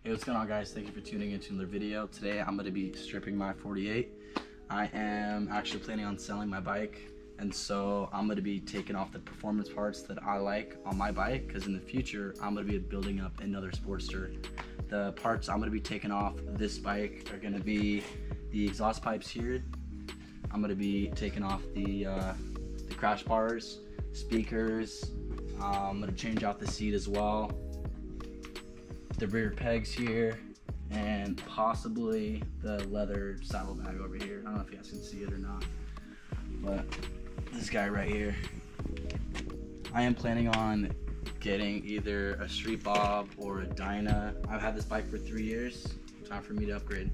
Hey, what's going on, guys? Thank you for tuning into another video. Today I'm going to be stripping my 48. I am actually planning on selling my bike, and so I'm going to be taking off the performance parts that I like on my bike, because in the future I'm going to be building up another Sportster. The parts I'm going to be taking off this bike are going to be the exhaust pipes here. I'm going to be taking off the crash bars, speakers. I'm going to change out the seat as well, the rear pegs here, and possibly the leather saddlebag over here. I don't know if you guys can see it or not, but this guy right here, I am planning on getting either a Street Bob or a Dyna. I've had this bike for 3 years. Time for me to upgrade.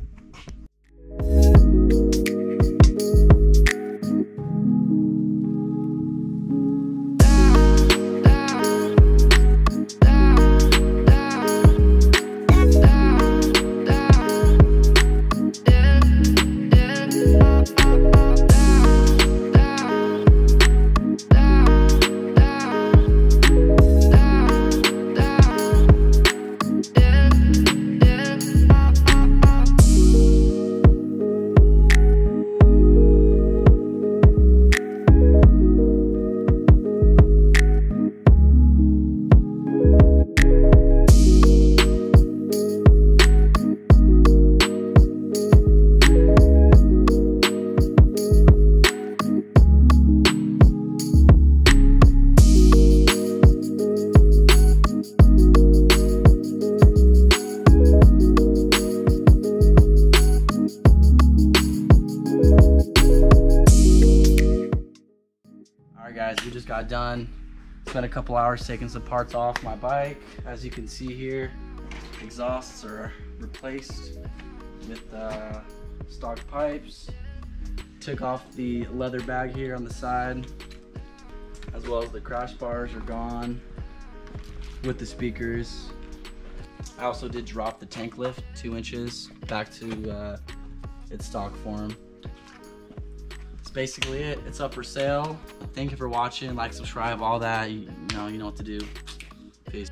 Guys, we just got done. Spent a couple hours taking some parts off my bike. As you can see here, exhausts are replaced with stock pipes. Took off the leather bag here on the side, as well as the crash bars are gone with the speakers. I also did drop the tank lift 2 inches back to its stock form. Basically it. It's up for sale. Thank you for watching. Like, subscribe, all that. You know what to do. Peace.